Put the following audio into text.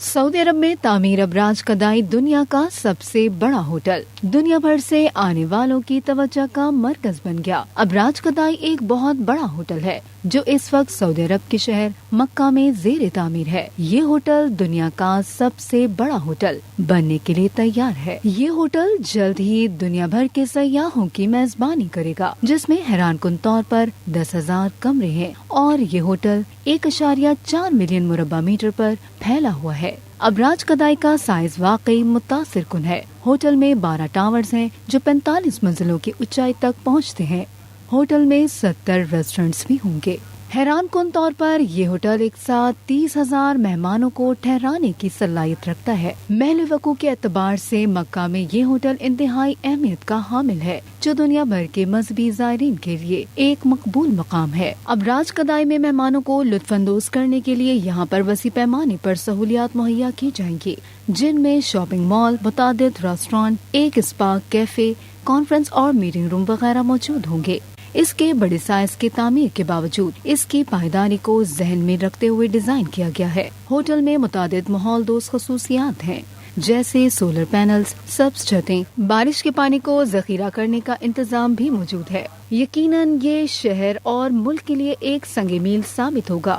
Saudi अरब में तामीर अबराज कदाई दुनिया का सबसे बड़ा होटल दुनिया भर से आने वालों की तवज्जो का मरकज बन गया। अबराज कदाई एक बहुत बड़ा होटल है जो इस वक्त सऊदी अरब के शहर मक्का में ज़ेर तामीर है। ये होटल दुनिया का सबसे बड़ा होटल बनने के लिए तैयार है। ये होटल जल्द ही दुनिया भर के सयाहों की मेजबानी करेगा, जिसमें हैरानकुन तौर पर 10,000 कमरे हैं और ये होटल 1.4 मिलियन मुरब्बा मीटर पर फैला हुआ है। अबराज कदाई का साइज वाकई मुतासिर कुन है। होटल में 12 टावर्स हैं जो 45 मंजिलों की ऊंचाई तक पहुंचते हैं। होटल में 70 रेस्टोरेंट्स भी होंगे। हैरान कुन तौर पर ये होटल एक साथ 30,000 मेहमानों को ठहराने की सलाहियत रखता है। महल वकू के एतबार से मक्का में ये होटल इंतहाई अहमियत का हामिल है, जो दुनिया भर के मजहबी ज़ायरीन के लिए एक मकबूल मकाम है। अबराज कदाई में मेहमानों को लुत्फानंदोज करने के लिए यहाँ पर वसी पैमाने पर सहूलियात मुहैया की जाएंगी, जिनमें शॉपिंग मॉल, मुतादिद रेस्टोरेंट, एक स्पा, कैफे, कॉन्फ्रेंस और मीटिंग रूम वगैरह मौजूद होंगे। इसके बड़े साइज की तामीर के बावजूद इसकी पायदारी को जहन में रखते हुए डिजाइन किया गया है। होटल में मुतादिद माहौल दोस्त खसूसियात हैं, जैसे सोलर पैनल्स, सब्ज छतें, बारिश के पानी को जखीरा करने का इंतजाम भी मौजूद है। यकीनन ये शहर और मुल्क के लिए एक संग मील साबित होगा।